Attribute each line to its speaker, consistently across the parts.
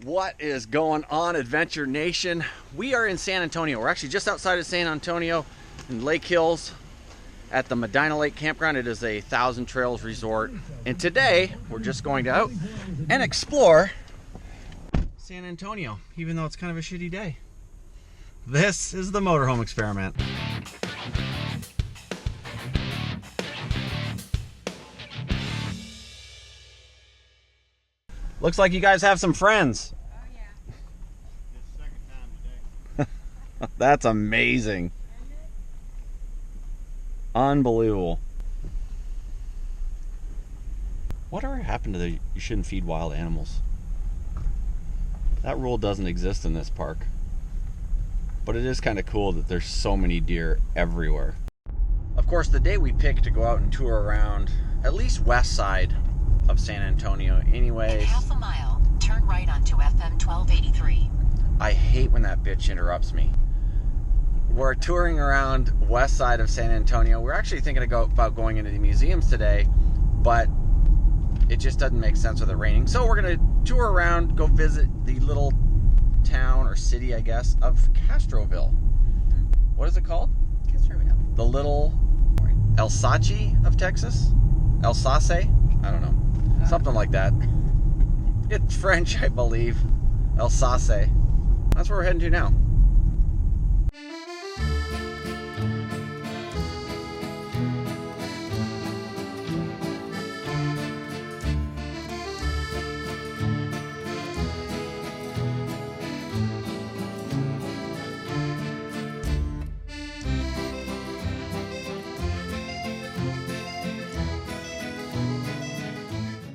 Speaker 1: What is going on, Adventure Nation? We are in San Antonio. We're actually just outside of San Antonio in Lake Hills at the Medina Lake campground. It is a 1,000 Trails resort. And today, we're just going to out and explore San Antonio, even though it's kind of a shitty day. This is the motorhome experiment. Looks like you guys have some friends.
Speaker 2: Oh yeah.
Speaker 3: It's the second time today.
Speaker 1: That's amazing. Unbelievable. Whatever happened to the you shouldn't feed wild animals? That rule doesn't exist in this park. But it is kind of cool that there's so many deer everywhere. Of course, the day we picked to go out and tour around at least west side of San Antonio anyways.
Speaker 4: In half a mile, turn right onto FM 1283.
Speaker 1: I hate when that bitch interrupts me. We're touring around west side of San Antonio. We're actually thinking about going into the museums today, but it just doesn't make sense with it raining. So we're going to tour around, go visit the little town or city, I guess, of Castroville. What is it called?
Speaker 2: Castroville.
Speaker 1: The little Alsace of Texas? Alsace? I don't know. Something like that. It's French, I believe. Alsace. That's where we're heading to now.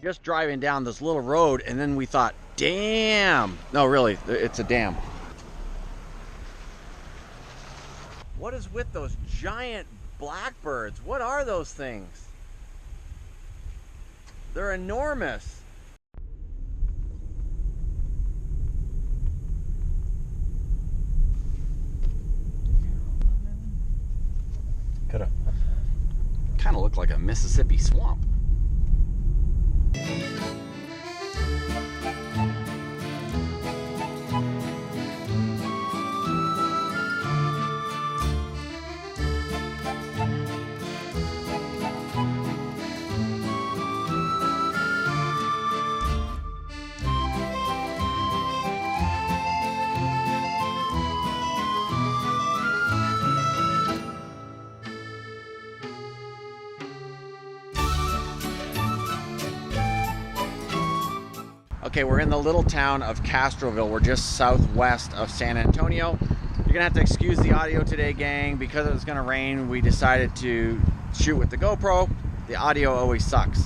Speaker 1: Just driving down this little road, and then we thought, damn. No, really, it's a dam. What is with those giant blackbirds? What are those things? They're enormous. Coulda kind of looked like a Mississippi swamp. Okay, we're in the little town of Castroville. We're just southwest of San Antonio. You're gonna have to excuse the audio today, gang. Because it was gonna rain, we decided to shoot with the GoPro. The audio always sucks.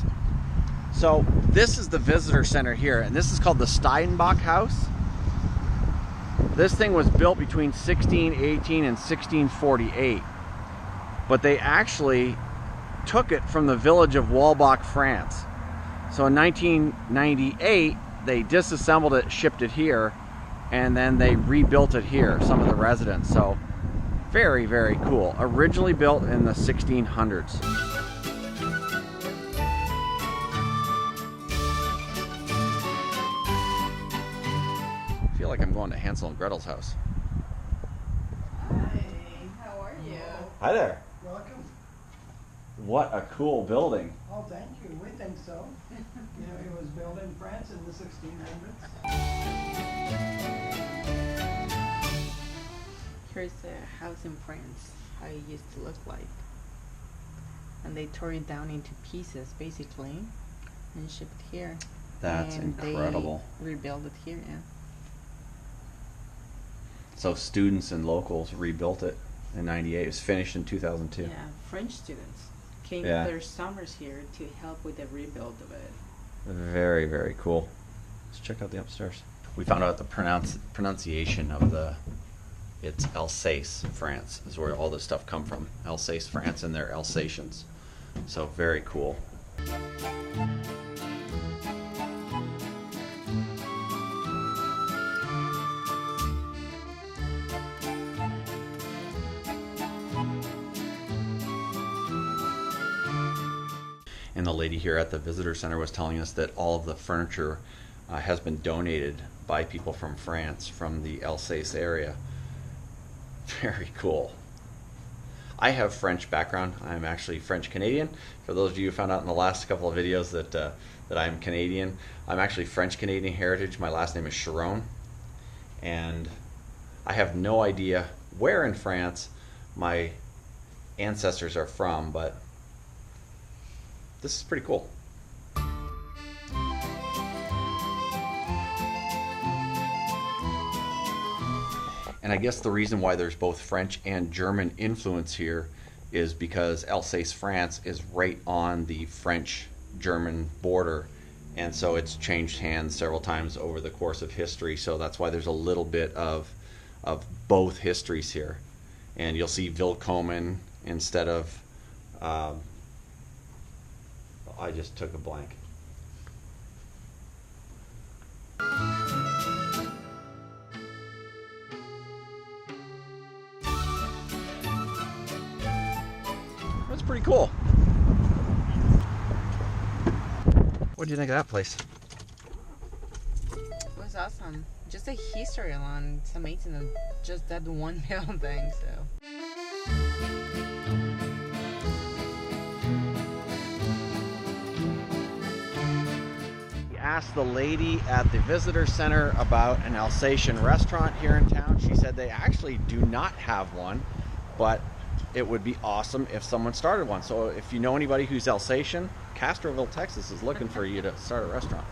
Speaker 1: So this is the visitor center here, and this is called the Steinbach House. This thing was built between 1618 and 1648, but they actually took it from the village of Wahlbach, France. So in 1998, they disassembled it, shipped it here, and then they rebuilt it here, some of the residents. So very, very cool. Originally built in the 1600s. I feel like I'm going to Hansel and Gretel's house.
Speaker 2: Hi, how are you?
Speaker 1: Hi there.
Speaker 5: Welcome.
Speaker 1: What a cool building.
Speaker 5: Oh, thank you. We think so. You know, it was built in France in the 1600s.
Speaker 2: Here's a house in France, how it used to look like. And they tore it down into pieces, basically, and shipped it here.
Speaker 1: That's
Speaker 2: and
Speaker 1: incredible.
Speaker 2: They rebuilt it here, yeah.
Speaker 1: So students and locals rebuilt it in 98. It was finished in 2002.
Speaker 2: Yeah, French students came
Speaker 1: Yeah.
Speaker 2: their summers here to help with the rebuild of it.
Speaker 1: Very, very cool. Let's check out the upstairs. We found out the pronunciation of it's Alsace, France, is where all this stuff come from. Alsace, France, and they're Alsatians. So very cool. And the lady here at the visitor center was telling us that all of the furniture has been donated by people from France, from the Alsace area. Very cool. I have French background. I'm actually French Canadian. For those of you who found out in the last couple of videos that I'm Canadian, I'm actually French Canadian heritage. My last name is Sharon, and I have no idea where in France my ancestors are from, but this is pretty cool. And I guess the reason why there's both French and German influence here is because Alsace, France is right on the French-German border, and so it's changed hands several times over the course of history, so that's why there's a little bit of both histories here. And you'll see Willkommen instead of I just took a blank. That's pretty cool. What do you think of that place?
Speaker 2: It was awesome. Just a history alone. It's amazing of just that one building. So.
Speaker 1: We asked the lady at the visitor center about an Alsatian restaurant here in town. She said they actually do not have one, but it would be awesome if someone started one. So if you know anybody who's Alsatian, Castroville, Texas is looking for you to start a restaurant.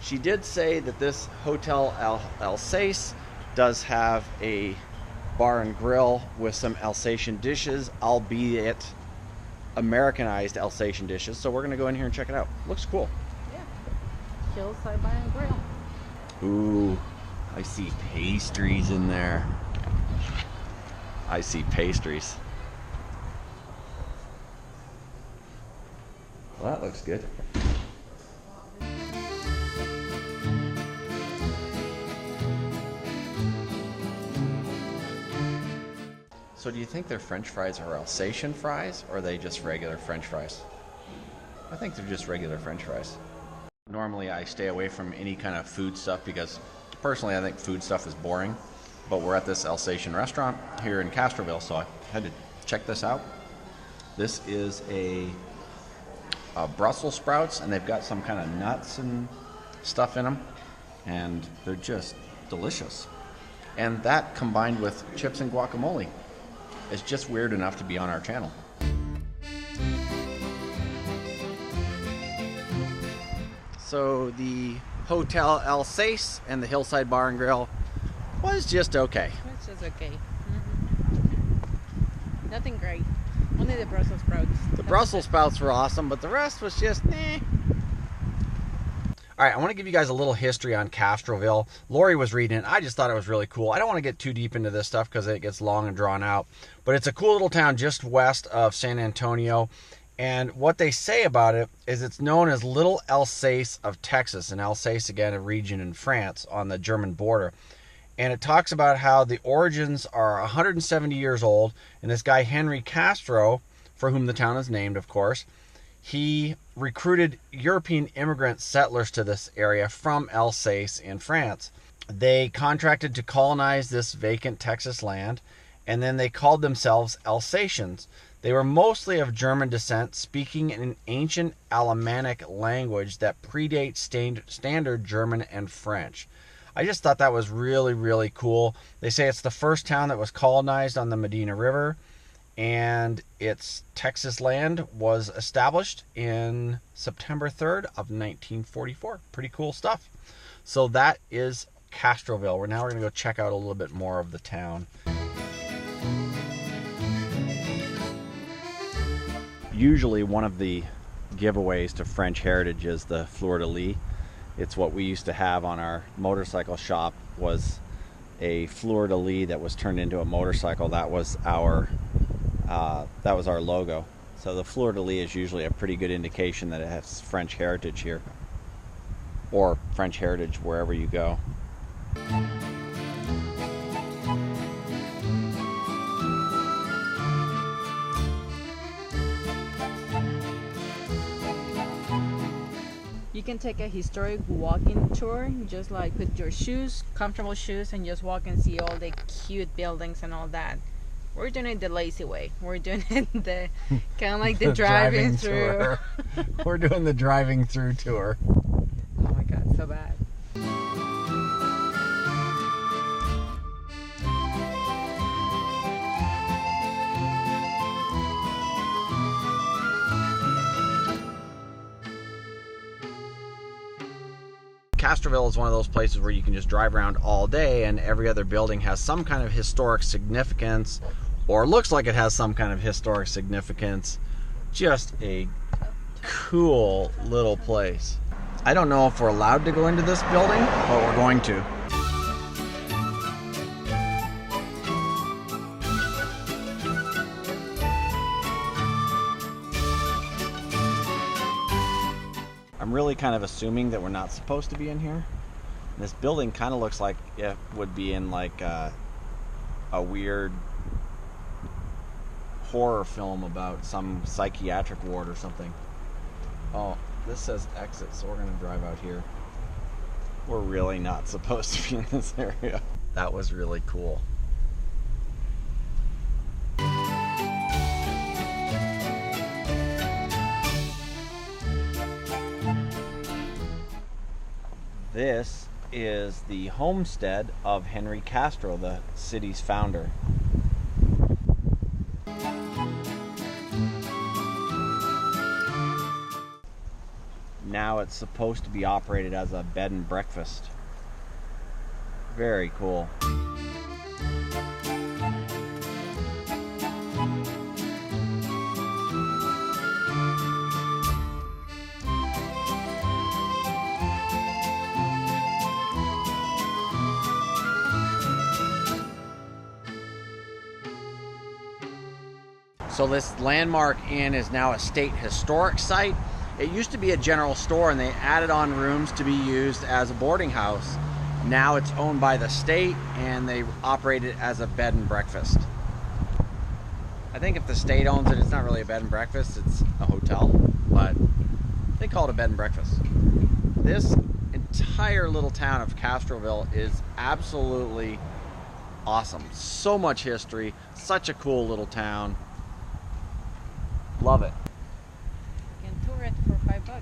Speaker 1: She did say that this hotel Alsace does have a bar and grill with some Alsatian dishes, albeit Americanized Alsatian dishes. So we're going to go in here and check it out. Looks cool.
Speaker 2: Yeah. Hillside Bar and Grill.
Speaker 1: Ooh, I see pastries in there. I see pastries. Well, that looks good. So do you think their French fries are Alsatian fries, or are they just regular French fries? I think they're just regular French fries. Normally I stay away from any kind of food stuff because personally I think food stuff is boring. But we're at this Alsatian restaurant here in Castroville, so I had to check this out. This is a Brussels sprouts, and they've got some kind of nuts and stuff in them, and they're just delicious. And that combined with chips and guacamole is just weird enough to be on our channel. So the Hotel Alsace and the Hillside Bar and Grill was just okay.
Speaker 2: It's just okay. Nothing great. Only the Brussels sprouts.
Speaker 1: The Brussels sprouts were awesome, but the rest was just meh. All right, I want to give you guys a little history on Castroville. Lori was reading it. I just thought it was really cool. I don't want to get too deep into this stuff because it gets long and drawn out, but it's a cool little town just west of San Antonio. And what they say about it is it's known as Little Alsace of Texas, and Alsace, again, a region in France on the German border. And it talks about how the origins are 170 years old, and this guy Henry Castro, for whom the town is named, of course, he recruited European immigrant settlers to this area from Alsace in France. They contracted to colonize this vacant Texas land, and then they called themselves Alsatians. They were mostly of German descent, speaking an ancient Alemannic language that predates standard German and French. I just thought that was really, really cool. They say it's the first town that was colonized on the Medina River, and its Texas land was established in September 3rd of 1944. Pretty cool stuff. So that is Castroville. Now we're going to go check out a little bit more of the town. Usually one of the giveaways to French heritage is the fleur-de-lis. It's what we used to have on our motorcycle shop, was a fleur-de-lis that was turned into a motorcycle. That was our logo. So the fleur-de-lis is usually a pretty good indication that it has French heritage here, or French heritage wherever you go.
Speaker 2: You can take a historic walking tour. Just like put your shoes, comfortable shoes, and just walk and see all the cute buildings and all that. We're doing it the lazy way. We're doing it the kind of like the driving through.
Speaker 1: tour. We're doing the driving through tour.
Speaker 2: Oh my god, so bad.
Speaker 1: Castroville is one of those places where you can just drive around all day and every other building has some kind of historic significance or looks like it has some kind of historic significance. Just a cool little place. I don't know if we're allowed to go into this building, but we're going to. I'm really kind of assuming that we're not supposed to be in here. This building kind of looks like it would be in like a weird horror film about some psychiatric ward or something. Oh, this says exit, so we're gonna drive out here. We're really not supposed to be in this area. That was really cool. This is the homestead of Henry Castro, the city's founder. Now it's supposed to be operated as a bed and breakfast. Very cool. So this landmark inn is now a state historic site. It used to be a general store and they added on rooms to be used as a boarding house. Now it's owned by the state and they operate it as a bed and breakfast. I think if the state owns it, it's not really a bed and breakfast, it's a hotel, but they call it a bed and breakfast. This entire little town of Castroville is absolutely awesome. So much history, such a cool little town. Love it.
Speaker 2: You can tour it for $5.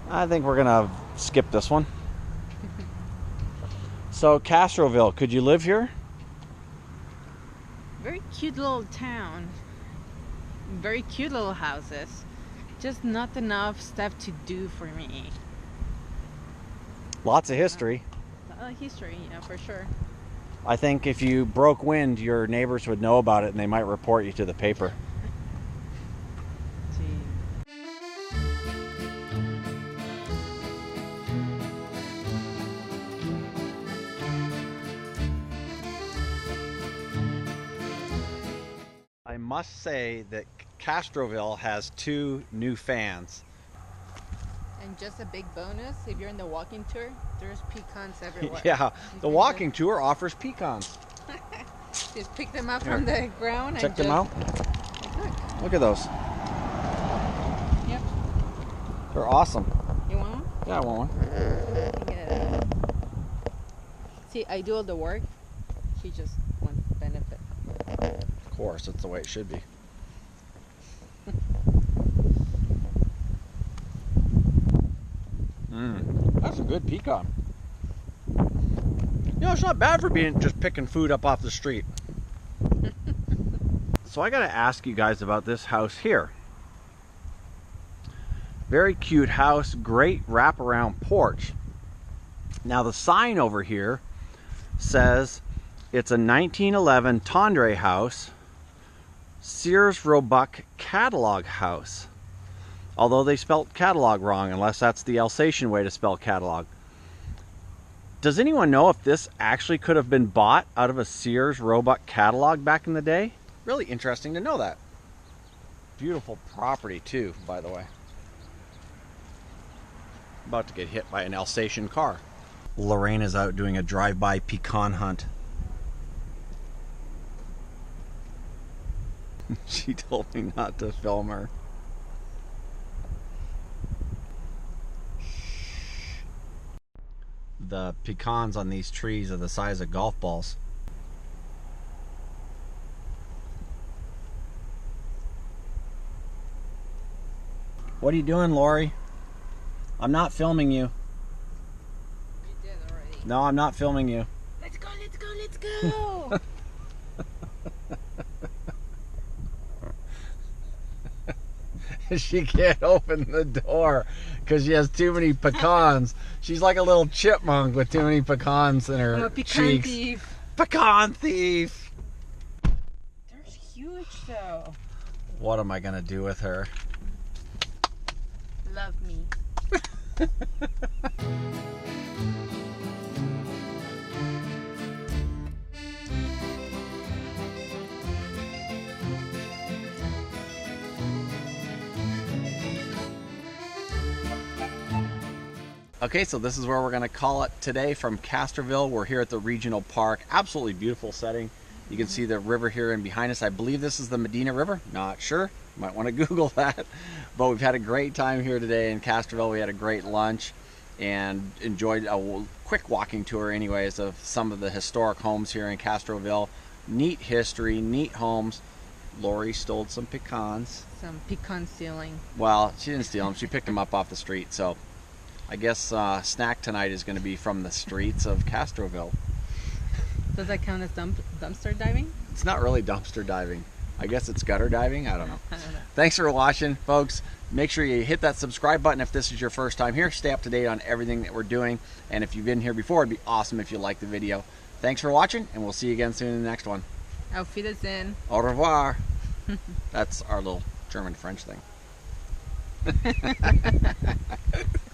Speaker 1: I think we're gonna skip this one. So Castroville, could you live here?
Speaker 2: Very cute little town. Very cute little houses. Just not enough stuff to do for me.
Speaker 1: Lots of history.
Speaker 2: History, yeah, for sure.
Speaker 1: I think if you broke wind, your neighbors would know about it and they might report you to the paper. I must say that Castroville has 2 new fans.
Speaker 2: And just a big bonus, if you're in the walking tour, there's pecans everywhere.
Speaker 1: Yeah, the walking tour offers pecans.
Speaker 2: Just pick them up from the ground
Speaker 1: Check
Speaker 2: and
Speaker 1: them out. Look at those.
Speaker 2: Yep.
Speaker 1: They're awesome.
Speaker 2: You want one?
Speaker 1: Yeah, I want one.
Speaker 2: Yeah. See, I do all the work. She just wants benefit.
Speaker 1: Of course, it's the way it should be. That's a good pecan. You know, it's not bad for being just picking food up off the street. So I gotta ask you guys about this house here. Very cute house, great wraparound porch. Now the sign over here says it's a 1911 Tendre house, Sears Roebuck catalog house. Although they spelt catalog wrong, unless that's the Alsatian way to spell catalog. Does anyone know if this actually could have been bought out of a Sears Roebuck catalog back in the day? Really interesting to know that. Beautiful property too, by the way. About to get hit by an Alsatian car. Lorena's out doing a drive-by pecan hunt. She told me not to film her. the pecans on these trees are the size of golf balls. What are you doing, Lori? I'm not filming you.
Speaker 2: You did already.
Speaker 1: No, I'm not filming you.
Speaker 2: Let's go, let's go, let's go!
Speaker 1: She can't open the door because she has too many pecans. She's like a little chipmunk with too many pecans in her
Speaker 2: I'm a pecan
Speaker 1: cheeks.
Speaker 2: thief.
Speaker 1: Pecan thief!
Speaker 2: They're huge though.
Speaker 1: What am I gonna do with her?
Speaker 2: Love me.
Speaker 1: Okay, so this is where we're going to call it today from Castroville. We're here at the regional park. Absolutely beautiful setting. You can see the river here and behind us. I believe this is the Medina River. Not sure. Might want to Google that. But we've had a great time here today in Castroville. We had a great lunch and enjoyed a quick walking tour anyways of some of the historic homes here in Castroville. Neat history, neat homes. Lori stole some pecans.
Speaker 2: Some pecan stealing.
Speaker 1: Well, she didn't steal them. She picked them up off the street. So I guess snack tonight is going to be from the streets of Castroville.
Speaker 2: Does that count as dumpster diving?
Speaker 1: It's not really dumpster diving. I guess it's gutter diving. I don't know.
Speaker 2: I don't know.
Speaker 1: Thanks for watching, folks. Make sure you hit that subscribe button if this is your first time here. Stay up to date on everything that we're doing. And if you've been here before, it'd be awesome if you liked the video. Thanks for watching, and we'll see you again soon in the next one.
Speaker 2: Auf Wiedersehen.
Speaker 1: Au revoir. That's our little German-French thing.